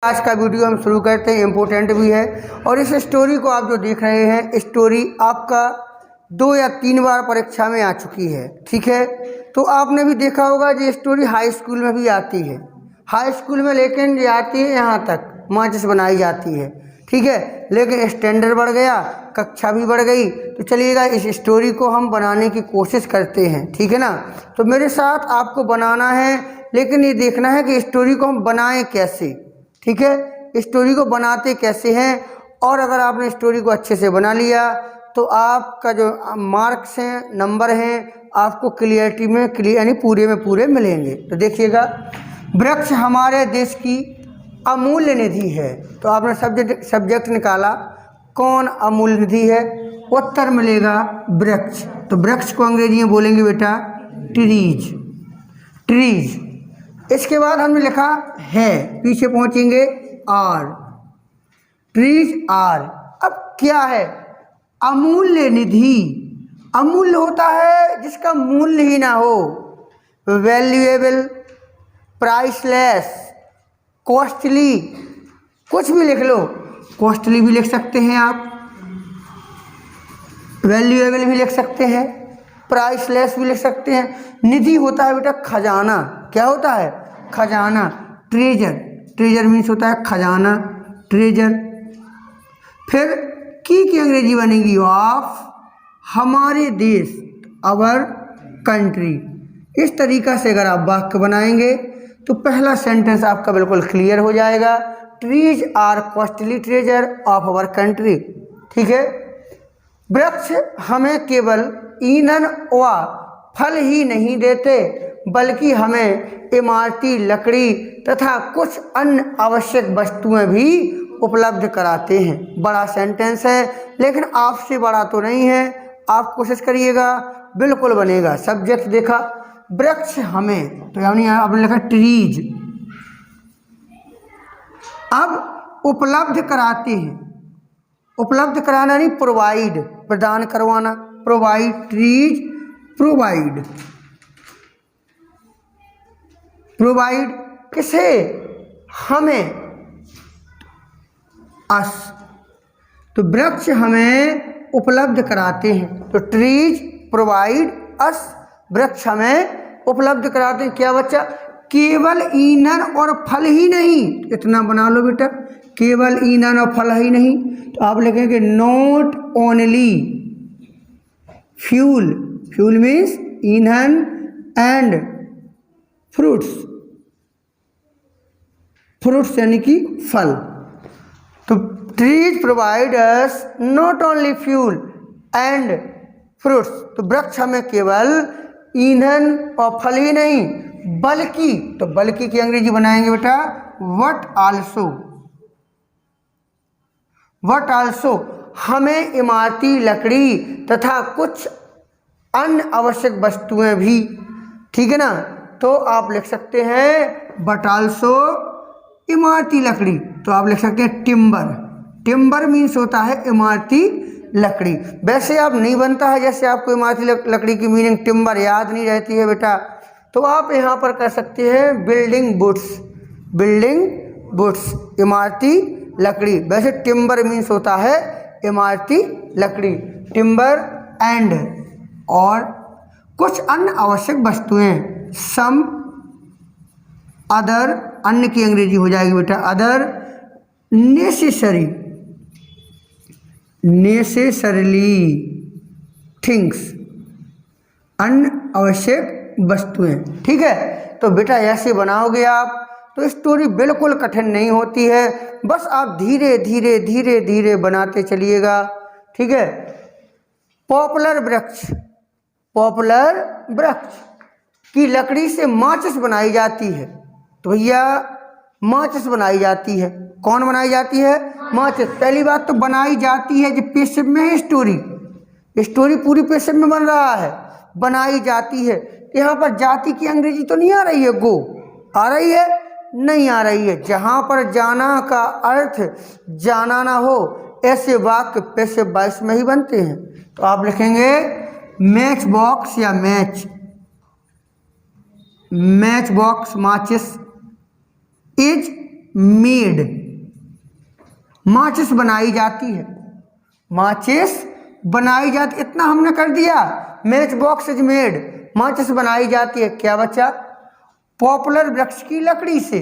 आज का वीडियो हम शुरू करते हैं। इम्पोर्टेंट भी है और इस स्टोरी को आप जो देख रहे हैं, स्टोरी आपका 2 या 3 बार परीक्षा में आ चुकी है। ठीक है, तो आपने भी देखा होगा ये स्टोरी हाई स्कूल में भी आती है। हाई स्कूल में लेकिन ये आती है यहाँ तक माचिस बनाई जाती है। ठीक है, लेकिन स्टैंडर्ड बढ़ गया, कक्षा भी बढ़ गई, तो चलिएगा इस स्टोरी को हम बनाने की कोशिश करते हैं। ठीक है ना, तो मेरे साथ आपको बनाना है, लेकिन ये देखना है कि स्टोरी को हम बनाएं कैसे। ठीक है, स्टोरी को बनाते कैसे हैं, और अगर आपने स्टोरी को अच्छे से बना लिया तो आपका जो मार्क्स हैं, नंबर हैं, आपको क्लियरिटी में यानी पूरे में पूरे मिलेंगे। तो देखिएगा, वृक्ष हमारे देश की अमूल्य निधि है। तो आपने सब्जेक्ट निकाला, कौन अमूल्य निधि है? उत्तर मिलेगा वृक्ष। तो वृक्ष को अंग्रेजी में बोलेंगे बेटा ट्रीज। ट्रीज। इसके बाद हमने लिखा है, पीछे पहुंचेंगे आर, ट्रीज आर। अब क्या है? अमूल्य निधि। अमूल्य होता है जिसका मूल्य ही ना हो, वैल्यूएबल, प्राइसलेस, कॉस्टली, कुछ भी लिख लो। कॉस्टली भी लिख सकते हैं आप, वैल्यूएबल भी लिख सकते हैं, प्राइसलेस भी लिख सकते हैं। निधि होता है बेटा खजाना। क्या होता है? खजाना, ट्रेजर। ट्रेजर मीन्स होता है खजाना, ट्रेजर। फिर की अंग्रेजी बनेगी ऑफ, हमारे देश, अवर कंट्री। इस तरीक़ा से अगर आप वाक्य बनाएंगे तो पहला सेंटेंस आपका बिल्कुल क्लियर हो जाएगा। Trees are costly treasure of our country. ठीक है, वृक्ष हमें केवल ईंधन व फल ही नहीं देते, बल्कि हमें इमारती लकड़ी तथा कुछ अन्य आवश्यक वस्तुएं भी उपलब्ध कराते हैं। बड़ा सेंटेंस है, लेकिन आपसे बड़ा तो नहीं है। आप कोशिश करिएगा, बिल्कुल बनेगा। सब्जेक्ट देखा वृक्ष हमें, तो यानी आपने लिखा ट्रीज। अब उपलब्ध कराते हैं। उपलब्ध कराना नहीं, प्रोवाइड, प्रदान करवाना। Provide, trees provide. प्रोवाइड किसे? हमें, अस। तो वृक्ष हमें उपलब्ध कराते हैं। तो ट्रीज प्रोवाइड अस, वृक्ष हमें उपलब्ध कराते हैं। क्या बच्चा? केवल ईंधन और फल ही नहीं। इतना बना लो बेटा, केवल ईंधन और फल ही नहीं। तो आप लिखेंगे not only fuel. Fuel means ईंधन एंड फ्रूट्स। फ्रूट्स यानी कि फल। तो trees provide us not only fuel and fruits. तो वृक्ष हमें केवल ईंधन और फल ही नहीं, बल्कि, तो बल्कि की अंग्रेजी बनाएंगे बेटा वट आल्सो। वट आल्सो, हमें इमारती लकड़ी तथा कुछ अन्य आवश्यक वस्तुएं भी। ठीक है ना, तो आप लिख सकते हैं बट आल्सो इमारती लकड़ी। तो आप लिख सकते हैं टिम्बर। टिम्बर मीन्स होता है इमारती लकड़ी। वैसे आप नहीं बनता है, जैसे आपको इमारती लकड़ी की मीनिंग टिम्बर याद नहीं रहती है बेटा, तो आप यहाँ पर कर सकते हैं बिल्डिंग वुड्स। बिल्डिंग वुड्स, इमारती लकड़ी। वैसे टिम्बर मीन्स होता है इमारती लकड़ी। टिम्बर एंड, और कुछ अन्य आवश्यक वस्तुएं। सम अदर, अन्य की अंग्रेजी हो जाएगी बेटा अदर नेसेसरी, नेसेसरली थिंग्स, अन्य आवश्यक वस्तुएं। ठीक है, तो बेटा ऐसे बनाओगे आप तो स्टोरी बिल्कुल कठिन नहीं होती है। बस आप धीरे धीरे धीरे धीरे बनाते चलिएगा। ठीक है, पॉपुलर वृक्ष। पॉपुलर वृक्ष की लकड़ी से माचिस बनाई जाती है। तो भैया माचिस बनाई जाती है। कौन बनाई जाती है? माचिस। पहली बात तो बनाई जाती है, जो पेसिव में है स्टोरी। स्टोरी पूरी पेसिव में बन रहा है, बनाई जाती है। यहाँ पर जाति की अंग्रेजी तो नहीं आ रही है, गो आ रही है? नहीं आ रही है। जहाँ पर जाना का अर्थ जाना ना हो, ऐसे वाक्य पैसिव वॉइस में ही बनते हैं। तो आप लिखेंगे मैच बॉक्स या मैच, मैच बॉक्स माचिस इज मेड, माचिस बनाई जाती है, माचिस बनाई जाती, इतना हमने कर दिया। मैच बॉक्स इज मेड, माचिस बनाई जाती है, क्या बच्चा? पॉपुलर वृक्ष की लकड़ी से,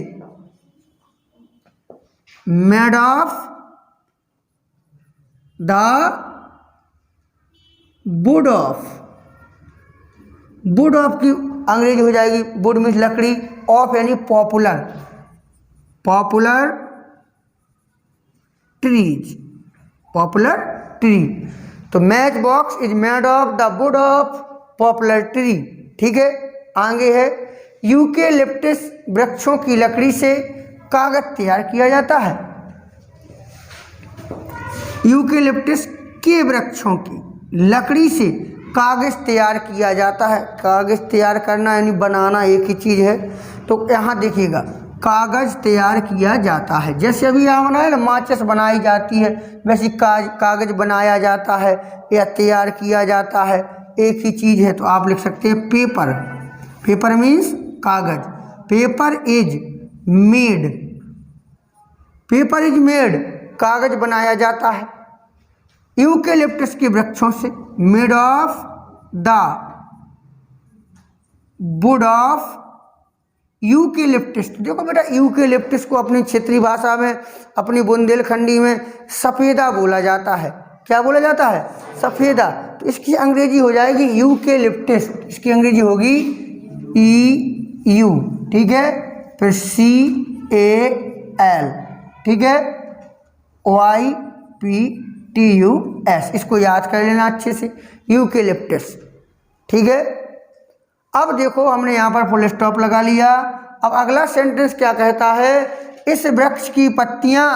made of the wood of, wood of की अंग्रेजी हो जाएगी, वुड मीन्स लकड़ी, ऑफ यानी poplar, poplar trees, poplar tree. तो match box is made of the wood of poplar tree. ठीक है, आगे है यूकेलिप्टस वृक्षों की लकड़ी से कागज तैयार किया जाता है। यूकेलिप्टस के वृक्षों की लकड़ी से कागज तैयार किया जाता है। कागज तैयार करना यानी बनाना एक ही चीज़ है। तो यहाँ देखिएगा, कागज तैयार किया जाता है, जैसे अभी यहाँ बनाया ना माचिस बनाई जाती है, वैसे कागज बनाया जाता है या तैयार किया जाता है, एक ही चीज़ है। तो आप लिख सकते हैं पेपर, पेपर मीन्स कागज, paper is made, paper is made, कागज बनाया जाता है यूकेलिप्टस के वृक्षों से, made of the wood of eucalyptus. देखो बेटा, यूकेलिप्टस को अपनी क्षेत्रीय भाषा में, अपनी बुंदेलखंडी में सफ़ेदा बोला जाता है। क्या बोला जाता है? सफ़ेदा। तो इसकी अंग्रेजी हो जाएगी यूकेलिप्टस, इसकी अंग्रेजी होगी EU, ठीक है, फिर CAL, ठीक है, YPTUS, इसको याद कर लेना अच्छे से, यूकेलिप्टस। ठीक है, अब देखो हमने यहाँ पर फुल स्टॉप लगा लिया। अब अगला सेंटेंस क्या कहता है? इस वृक्ष की पत्तियाँ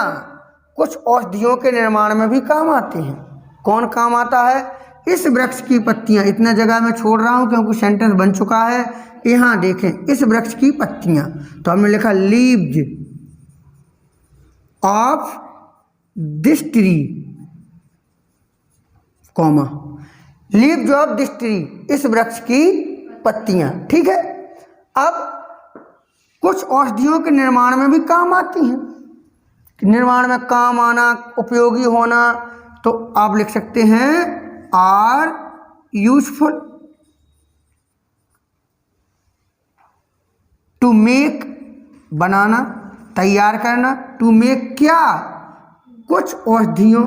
कुछ औषधियों के निर्माण में भी काम आती हैं। कौन काम आता है? इस वृक्ष की पत्तियाँ। इतना जगह मैं छोड़ रहा हूँ क्योंकि सेंटेंस बन चुका है। यहाँ देखें, इस वृक्ष की पत्तियाँ, तो हमने लिखा leaves of this tree, comma, leaves of this tree, इस वृक्ष की पत्तियां। ठीक है, अब कुछ औषधियों के निर्माण में भी काम आती हैं, निर्माण में काम आना, उपयोगी होना, तो आप लिख सकते हैं आर यूजफुल टू मेक, बनाना, तैयार करना, टू मेक क्या? कुछ औषधियों,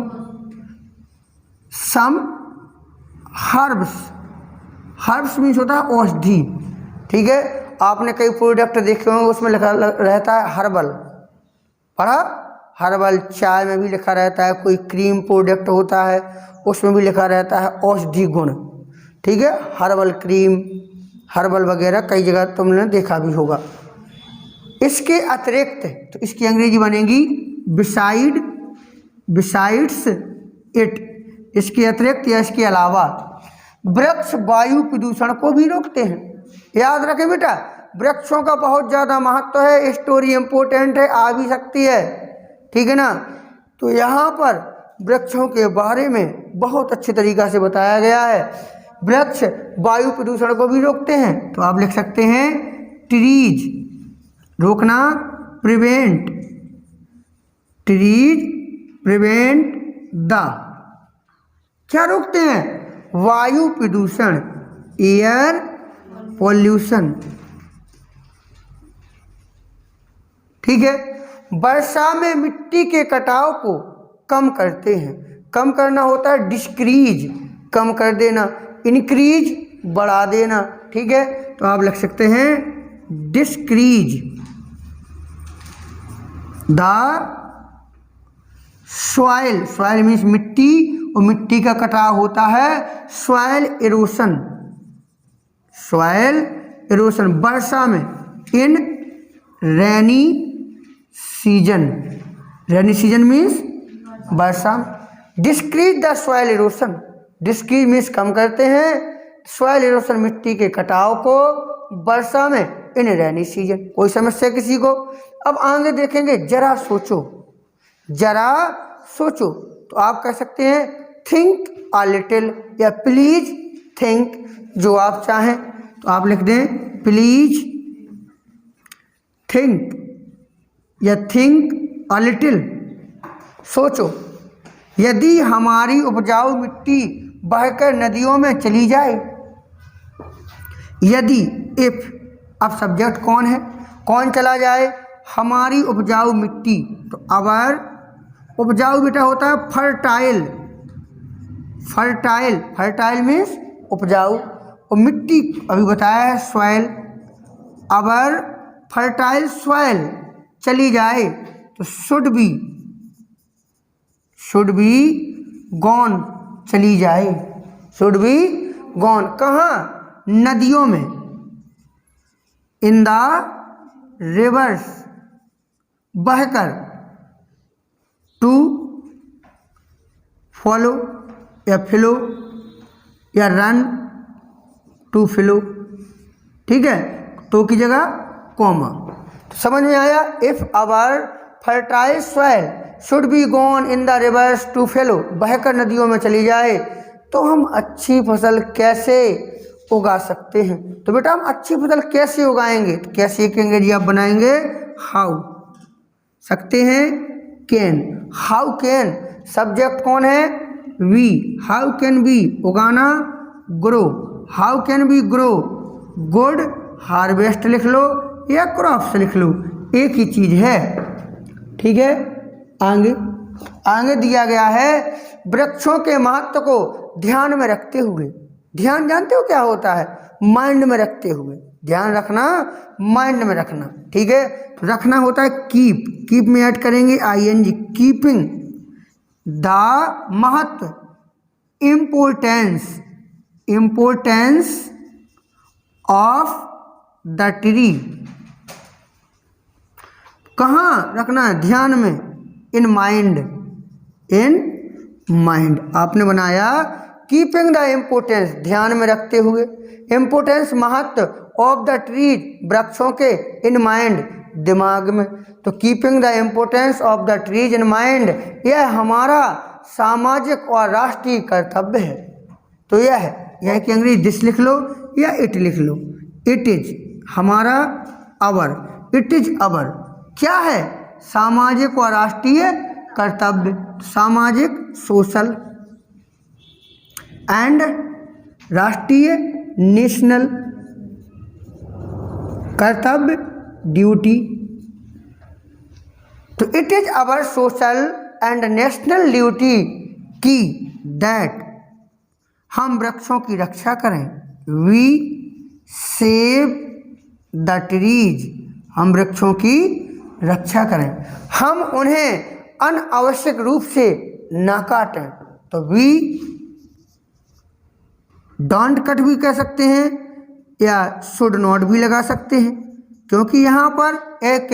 सम हर्ब्स, हर्ब्स मीन्स होता है औषधि। ठीक है, आपने कई प्रोडक्ट देखे होंगे उसमें लिखा रहता है हर्बल, पढ़ा? हर्बल चाय में भी लिखा रहता है, कोई क्रीम प्रोडक्ट होता है उसमें भी लिखा रहता है औषधि गुण। ठीक है, हर्बल क्रीम, हर्बल वगैरह कई जगह तुमने देखा भी होगा। इसके अतिरिक्त, तो इसकी अंग्रेजी बनेगी बिसाइड, बिसाइड्स इट, इसके अतिरिक्त या इसके अलावा। वृक्ष वायु प्रदूषण को भी रोकते हैं। याद रखें बेटा, वृक्षों का बहुत ज़्यादा महत्व है, स्टोरी इम्पोर्टेंट है, आ भी सकती है। ठीक है ना, तो यहाँ पर वृक्षों के बारे में बहुत अच्छे तरीक़ा से बताया गया है। वृक्ष वायु प्रदूषण को भी रोकते हैं, तो आप लिख सकते हैं ट्रीज, रोकना, प्रिवेंट, ट्रीज प्रिवेंट द, क्या रोकते हैं? वायु प्रदूषण, एयर पॉल्यूशन। ठीक है, वर्षा में मिट्टी के कटाव को कम करते हैं। कम करना होता है डिस्क्रीज, कम कर देना, इंक्रीज बढ़ा देना। ठीक है, तो आप लिख सकते हैं decrease the soil, soil means मिट्टी, और मिट्टी का कटाव होता है सॉइल इरोशन, सॉइल इरोशन। वर्षा में, in rainy season, rainy season means वर्षा। Decrease the soil erosion, decrease means कम करते हैं, सॉइल इरोशन मिट्टी के कटाव को वर्षा में, इन रेनी सीजन। कोई समस्या किसी को? अब आगे देखेंगे, जरा सोचो, जरा सोचो, तो आप कह सकते हैं थिंक अ लिटिल या प्लीज थिंक, जो आप चाहें। तो आप लिख दें प्लीज थिंक या थिंक अ लिटिल, सोचो, यदि हमारी उपजाऊ मिट्टी बहकर नदियों में चली जाए, यदि, इफ, अब सब्जेक्ट कौन है, कौन चला जाए, हमारी उपजाऊ मिट्टी, तो अवर, उपजाऊ बेटा होता है फर्टाइल, फर्टाइल, फर्टाइल मीन्स उपजाऊ, और मिट्टी अभी बताया है सॉइल, अवर फर्टाइल सॉइल चली जाए तो शुड बी गॉन, चली जाए, शुड बी गॉन, कहाँ, नदियों में, इन द रिवर्स, बहकर, टू फॉलो या फ्लो या रन, टू फ्लो, ठीक है, तो की जगह कॉमा। तो समझ में आया, if our fertile soil should be gone in the rivers to flow, बहकर नदियों में चली जाए तो हम अच्छी फसल कैसे उगा सकते हैं। तो बेटा हम अच्छी फसल कैसे उगाएंगे, तो क्या सीखेंगे जी, आप बनाएंगे हाउ, सकते हैं कैन, हाउ कैन, सब्जेक्ट कौन है, वी, हाउ कैन वी, उगाना, grow, how can we grow good harvest लिख लो या क्रॉप्स लिख लो, एक ही चीज है, ठीक है। आगे दिया गया है, वृक्षों के महत्व को ध्यान में रखते हुए, ध्यान जानते हो क्या होता है, माइंड में रखते हुए, ध्यान रखना, माइंड में रखना, ठीक है। तो रखना होता है कीप, कीप में ऐड करेंगे ING, कीपिंग द महत्व, इम्पोर्टेंस ऑफ द ट्री, कहाँ रखना है, ध्यान में, इन माइंड, आपने बनाया कीपिंग द इम्पोर्टेंस, ध्यान में रखते हुए, इम्पोर्टेंस महत्व ऑफ द ट्रीज, वृक्षों के, इन माइंड, दिमाग में। तो keeping the importance of the trees in mind, यह हमारा सामाजिक और राष्ट्रीय कर्तव्य है। तो यह है, यह कि अंग्रेजी दिस लिख लो या इट लिख लो, इट इज हमारा, अवर, इट इज अवर, क्या है, सामाजिक और राष्ट्रीय कर्तव्य, सामाजिक सोशल, एंड राष्ट्रीय नेशनल कर्तव्य ड्यूटी। तो it is our social and national duty की दैट, हम वृक्षों की रक्षा करें, वी सेव द ट्रीज, हम वृक्षों की रक्षा करें, हम उन्हें अनावश्यक रूप से ना काटें। तो वी डोंट कट भी कह सकते हैं या शुड नॉट भी लगा सकते हैं, क्योंकि यहाँ पर एक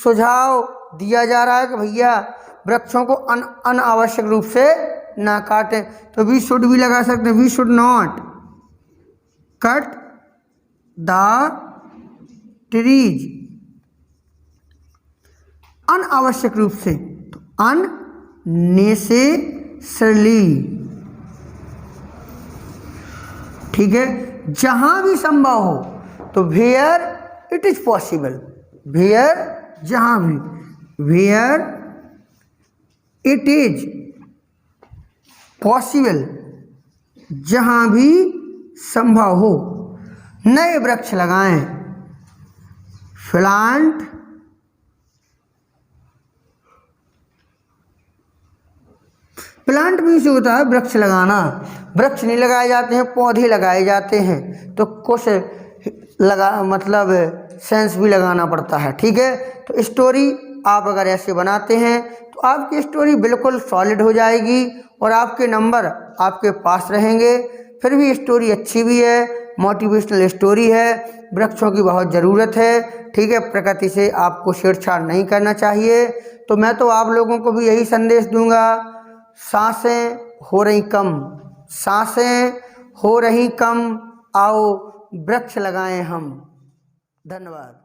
सुझाव दिया जा रहा है कि भैया वृक्षों को अनावश्यक रूप से ना काटें। तो वी शुड भी लगा सकते हैं, we should not cut the trees, अनावश्यक रूप से, तो अननेसेसरली, ठीक है। जहां भी संभव हो, तो where it is possible, where, जहां भी, वेयर इट इज पॉसिबल, जहां भी संभव हो, नए वृक्ष लगाएं, प्लांट मीन्स होता है वृक्ष लगाना, वृक्ष नहीं लगाए जाते हैं, पौधे लगाए जाते हैं, तो कुछ मतलब सेंस भी लगाना पड़ता है, ठीक है। तो स्टोरी आप अगर ऐसे बनाते हैं तो आपकी स्टोरी बिल्कुल सॉलिड हो जाएगी और आपके नंबर आपके पास रहेंगे। फिर भी स्टोरी अच्छी भी है, मोटिवेशनल स्टोरी है, वृक्षों की बहुत ज़रूरत है, ठीक है। प्रकृति से आपको छेड़छाड़ नहीं करना चाहिए। तो मैं तो आप लोगों को भी यही संदेश दूंगा, सांसें हो रही कम, सांसें हो रही कम, आओ वृक्ष लगाएं हम। धन्यवाद।